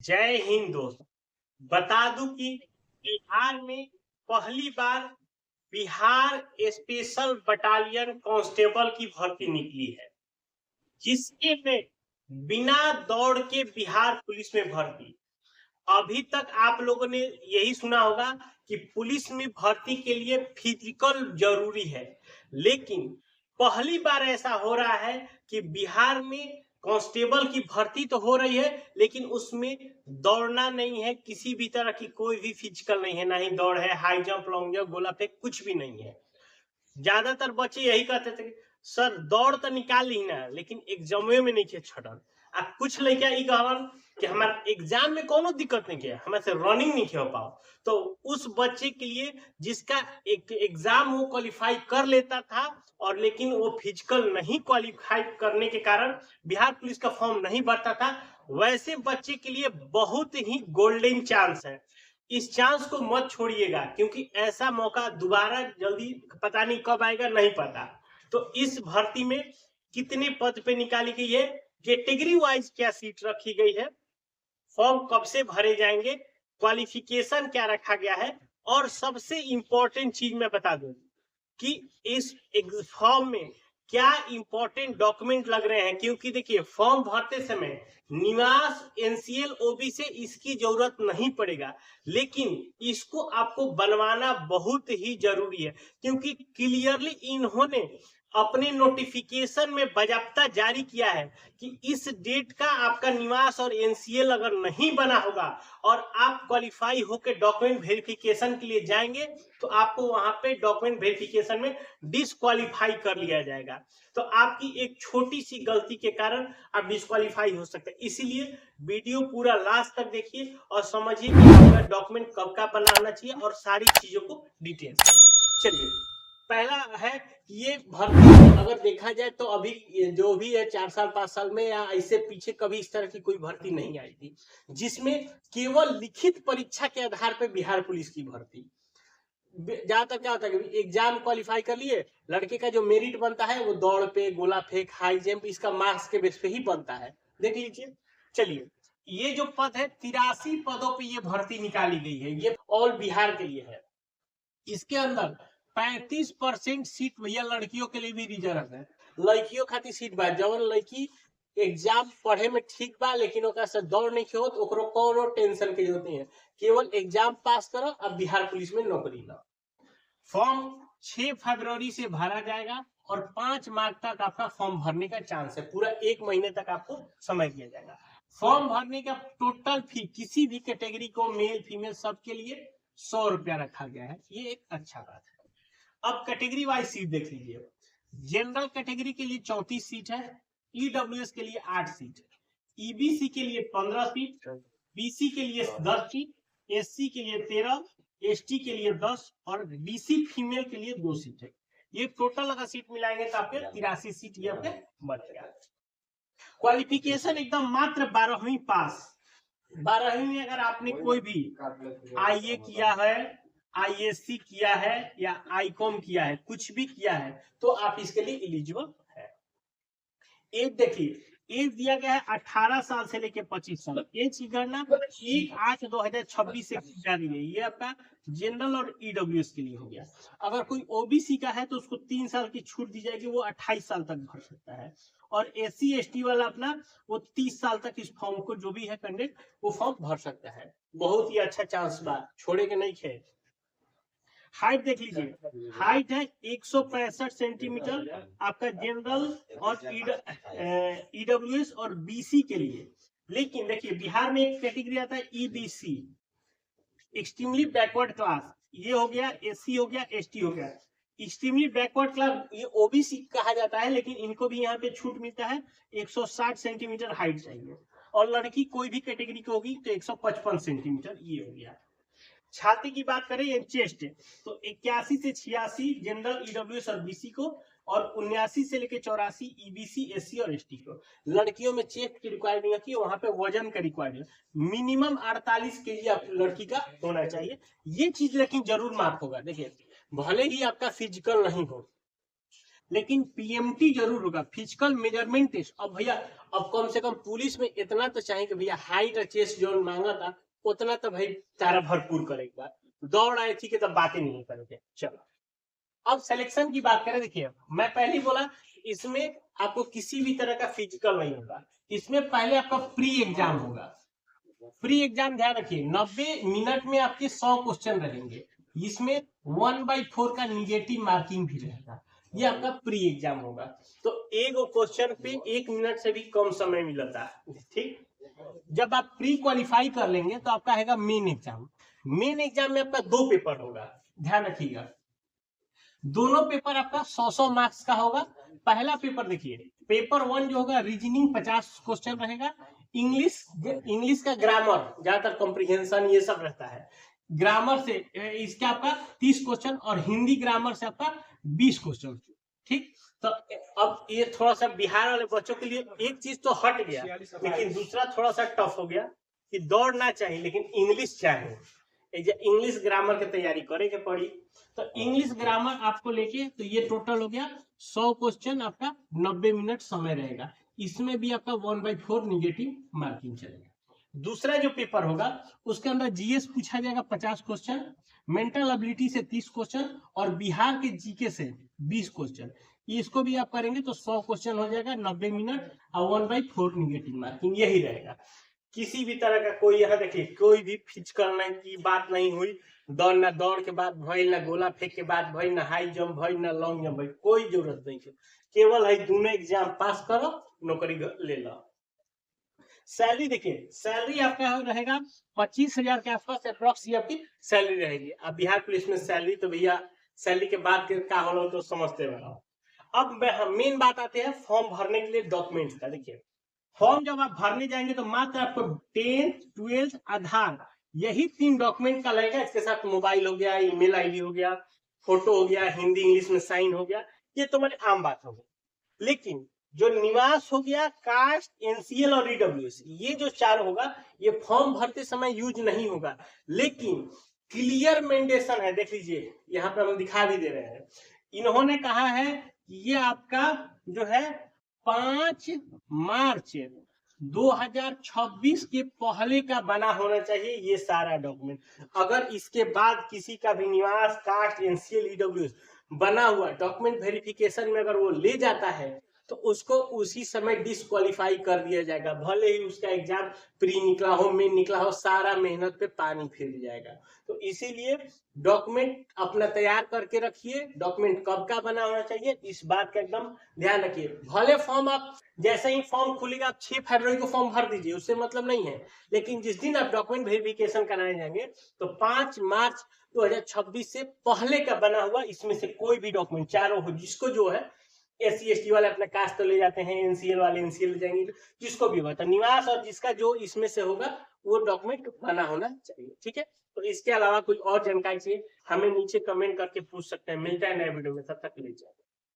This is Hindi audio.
जय हिंद दोस्त। बता दूं कि बिहार में पहली बार बिहार स्पेशल बटालियन कांस्टेबल की भर्ती निकली है, जिसके में बिना दौड़ के बिहार पुलिस में भर्ती। अभी तक आप लोगों ने यही सुना होगा कि पुलिस में भर्ती के लिए फिजिकल जरूरी है, लेकिन पहली बार ऐसा हो रहा है कि बिहार में कांस्टेबल की भर्ती तो हो रही है, लेकिन उसमें दौड़ना नहीं है, किसी भी तरह की कोई भी फिजिकल नहीं है, ना ही दौड़ है, हाई जंप, लॉन्ग जंप, गोला फेंक कुछ भी नहीं है। ज्यादातर बच्चे यही कहते थे सर दौड़ तो निकाल ही ना, लेकिन एग्जामे में नहीं खे छटल। आ कुछ लड़का ई कहलन कि हमारा एग्जाम में कोनो दिक्कत नहीं किया, हमारे से रनिंग नहीं हो पाओ। तो उस बच्चे के लिए जिसका एक एग्जाम वो क्वालिफाई कर लेता था, और लेकिन वो फिजिकल नहीं क्वालिफाई करने के कारण बिहार पुलिस का फॉर्म नहीं भरता था, वैसे बच्चे के लिए बहुत ही गोल्डन चांस है। इस चांस को मत छोड़िएगा, क्योंकि ऐसा मौका दोबारा जल्दी पता नहीं कब आएगा, नहीं पता। तो इस भर्ती में कितने पद पे निकाली गई है, कैटेगरी वाइज क्या सीट रखी गई है, फॉर्म कब से भरे जाएंगे, क्वालिफिकेशन क्या रखा गया है, और सबसे इंपॉर्टेंट चीज मैं बता दूं कि इस फॉर्म में क्या इंपॉर्टेंट डॉक्यूमेंट लग रहे हैं। क्योंकि देखिए फॉर्म भरते समय निवास एनसीएल ओबी से इसकी जरूरत नहीं पड़ेगा, लेकिन इसको आपको बनवाना बहुत ही जरूरी है, क्योंकि क्लियरली इन्होंने अपने नोटिफिकेशन में बाजाप्ता जारी किया है कि इस डेट का आपका निवास और एनसीएल अगर नहीं बना होगा और आप क्वालिफाई होकर डॉक्यूमेंट वेरिफिकेशन के लिए जाएंगे, तो आपको वहां पे डॉक्यूमेंट वेरिफिकेशन में डिस्क्वालीफाई कर लिया जाएगा। तो आपकी एक छोटी सी गलती के कारण आप डिस्क्वालीफाई हो सकते हैं। इसीलिए वीडियो पूरा लास्ट तक देखिए और समझिए कि आपका डॉक्यूमेंट कब का बनाना चाहिए और सारी चीजों को डिटेल। चलिए, पहला है ये भर्ती अगर देखा जाए तो अभी जो भी है 4 साल 5 साल में या इससे पीछे कभी इस तरह की कोई भर्ती नहीं आई थी, जिसमें केवल लिखित परीक्षा के आधार पर बिहार पुलिस की भर्ती। ज्यादातर क्या होता है कि एग्जाम क्वालिफाई कर लिए, लड़के का जो मेरिट बनता है वो दौड़ पे, गोला फेंक, हाई जंप, इसका मार्क्स के बेस पे ही बनता है। देख लीजिए। चलिए, ये जो पद है 83 पदों पे ये भर्ती निकाली गई है, ये ऑल बिहार के लिए है। इसके अंदर 35% सीट भैया लड़कियों के लिए भी रिजर्व है। लड़कियों खातिर सीट बा, जवन लड़की एग्जाम पढ़े में ठीक बा लेकिन ओकरा से दौड़ नहीं हो तो ओकरो कोनो टेंशन की जरूरत नहीं है, केवल एग्जाम पास करो अब बिहार पुलिस में नौकरी लो। फॉर्म 6 फरवरी से भरा जाएगा और 5 मार्च तक आपका फॉर्म भरने का चांस है, पूरा 1 महीने तक आपको समय दिया जाएगा। फॉर्म भरने का टोटल फी किसी भी कैटेगरी को, मेल फीमेल सबके लिए 100 रुपया रखा गया है, ये एक अच्छा बात है। अब कैटेगरी वाइज सीट देख लीजिए। जनरल कैटेगरी के लिए 34 सीट है, ईडब्ल्यूएस के लिए 8 सीट है, ईबीसी के लिए 15 सीट, बीसी के लिए 10 सीट, एससी के लिए 13, एसटी के लिए 10 और बीसी फीमेल के लिए 2 सीट है। ये टोटल अगर सीट मिलाएंगे तो आपके 83 सीट ये आपके बनेगा। क्वालिफिकेशन एकदम मात्र 12वीं पास। 12वीं में अगर आपने कोई भी आईए किया है, आईएससी किया है या आईकॉम किया है, कुछ भी किया है, तो आप इसके लिए एलिजिबल है। एज देखिए, एज दिया गया है 18 साल से लेकर 25 साल। एज की गणना 1/8/2026 से की जा रही है। ये आपका जनरल और ईडब्ल्यूएस के लिए हो गया। अगर कोई ओबीसी का है तो उसको 3 साल की छूट दी जाएगी, वो 28 साल तक भर सकता है। और एससी एसटी वाला अपना वो 30 साल तक इस फॉर्म को, जो भी है कैंडिडेट, वो फॉर्म भर सकता है। बहुत ही अच्छा चांस बा, छोड़ेगा नहीं खे। हाइट देख लीजिए, हाइट है 165 सेंटीमीटर आपका जनरल और ईडब्ल्यूएस और बीसी के लिए। लेकिन देखिए बिहार में एक कैटेगरी आता है ईबीसी, एक्सट्रीमली बैकवर्ड क्लास, ये हो गया, एससी हो गया, एसटी हो गया। एक्सट्रीमली बैकवर्ड क्लास ये ओबीसी कहा जाता है, लेकिन इनको भी यहाँ पे छूट मिलता है। 160 सेंटीमीटर हाइट चाहिए, और लड़की कोई भी कैटेगरी की होगी तो 155 सेंटीमीटर ये हो गया। छाती की बात करें या चेस्ट, तो 81 से 86 जनरल, ईडब्ल्यूएस और बीसी को, और 79 से लेकर 84 ईबीसी, एससी और एसटी को। लड़कियों में चेस्ट की रिक्वायर्ड नहीं होती, वहां पे वजन का रिक्वायर्ड है। मिनिमम 48 केजी आप लड़की का होना चाहिए। ये चीज लेकिन जरूर मार्क होगा। देखिए, भले ही आपका फिजिकल नहीं हो, लेकिन पीएमटी जरूर होगा, फिजिकल मेजरमेंट टेस्ट। अब भैया अब कम से कम पुलिस में इतना तो चाहिए कि भैया हाइट और चेस्ट जो मांगा था उतना तो भाई तारा भरपूर करेगा, दौड़ आए थी कि तब बातें नहीं करोगे। चलो अब सिलेक्शन की बात करें, देखिए मैं पहले ही बोला इसमें आपको किसी भी तरह का फिजिकल नहीं होगा, इसमें पहले आपका प्री एग्जाम होगा। प्री एग्जाम ध्यान रखिए 90 मिनट में आपके 100 क्वेश्चन रहेंगे, इसमें 1/4 का निगेटिव मार्किंग भी रहेगा, ये आपका प्री एग्जाम होगा। तो एक क्वेश्चन पे 1 मिनट से भी कम समय मिलता है, ठीक। जब आप प्री क्वालिफाई कर लेंगे तो आपका आएगा मेन एग्जाम। मेन एग्जाम में आपका 2 पेपर होगा, ध्यान रखिएगा दोनों पेपर आपका 100 मार्क्स का होगा। पहला पेपर देखिए पेपर 1 जो होगा रीजनिंग 50 क्वेश्चन रहेगा, इंग्लिश का ग्रामर ज्यादातर कॉम्प्रिहेंशन ये सब रहता है, ग्रामर से इसके आपका 30 क्वेश्चन और हिंदी ग्रामर से आपका 20 क्वेश्चन, ठीक। तो अब ये थोड़ा सा बिहार वाले बच्चों के लिए एक चीज तो हट गया, लेकिन दूसरा थोड़ा सा टफ हो गया कि दौड़ना चाहिए लेकिन इंग्लिश चाहिए, इंग्लिश ग्रामर की तैयारी करे के पड़ी। तो इंग्लिश ग्रामर आपको लेके तो ये टोटल हो गया 100 क्वेश्चन, आपका 90 मिनट समय रहेगा, इसमें भी आपका 1/4 निगेटिव मार्किंग चलेगा। दूसरा जो पेपर होगा उसके अंदर जीएस पूछा जाएगा 50 क्वेश्चन, मेंटल एबिलिटी से 30 क्वेश्चन और बिहार के जीके से 20 क्वेश्चन, इसको भी आप करेंगे तो 100 क्वेश्चन हो जाएगा 90 मिनट और 1/4 निगेटिव मार्किंग, यही रहेगा। किसी भी तरह का कोई यहाँ देखिए कोई भी फिजिकल की बात नहीं हुई, दौड़ दौड़ के बाद भइल, ना गोला फेंक के बाद भइल, ना हाई जंप भइल, ना लॉन्ग जंप भइल, कोई जरूरत नहीं है, केवल है दोनों एग्जाम पास करो नौकरी ले लो। सैलरी देखिए सैलरी आपका रहेगा 25,000 के आसपास अप्रोक्स आपकी सैलरी रहेगी। अब बिहार पुलिस में सैलरी तो भैया सैलरी के बाद क्या हो तो समझते रहो। अब मेन बात आते हैं फॉर्म भरने के लिए डॉक्यूमेंट्स का। देखिए फॉर्म जब आप भरने जाएंगे तो मात्र आपको 10th 12th आधार यही 3 डॉक्यूमेंट का लगेगा, इसके साथ मोबाइल हो गया, ईमेल आईडी हो गया, फोटो हो गया, हिंदी इंग्लिश में साइन हो गया, ये तो मेरी आम बात हो गई। लेकिन जो निवास हो गया, कास्ट, एनसीएल और ईडब्ल्यूएस, ये जो 4 होगा ये फॉर्म भरते समय यूज नहीं होगा, लेकिन क्लियर मेंडेशन है, देख लीजिए यहाँ पर हम दिखा भी दे रहे हैं, इन्होंने कहा है कि ये आपका जो है 5 मार्च 2026 के पहले का बना होना चाहिए ये सारा डॉक्यूमेंट। अगर इसके बाद किसी का भी निवास, कास्ट, एनसीएल, ईडब्ल्यूएस बना हुआ डॉक्यूमेंट वेरिफिकेशन में अगर वो ले जाता है तो उसको उसी समय डिस्क्वालीफाई कर दिया जाएगा, भले ही उसका एग्जाम प्री निकला हो, मेन निकला हो, सारा मेहनत पे पानी फेर जाएगा। तो इसीलिए डॉक्यूमेंट अपना तैयार करके रखिए, डॉक्यूमेंट कब का बना होना चाहिए इस बात का एकदम ध्यान रखिए। भले फॉर्म आप जैसे ही फॉर्म खुलेगा आप 6 फरवरी को फॉर्म भर दीजिए, उससे मतलब नहीं है, लेकिन जिस दिन आप डॉक्यूमेंट वेरिफिकेशन कराने जाएंगे तो 5 मार्च 2026 से पहले का बना हुआ इसमें से कोई भी डॉक्यूमेंट चारों हो, जिसको जो है SC ST वाले अपने कास्ट तो ले जाते हैं, एनसीएल वाले एनसीएल ले जाएंगे, जिसको भी होगा तो निवास और जिसका जो इसमें से होगा वो डॉक्यूमेंट बना होना चाहिए, ठीक है। तो इसके अलावा कुछ और जानकारी चाहिए हमें नीचे कमेंट करके पूछ सकते हैं। मिलता है नए वीडियो में, तब तक के लिए।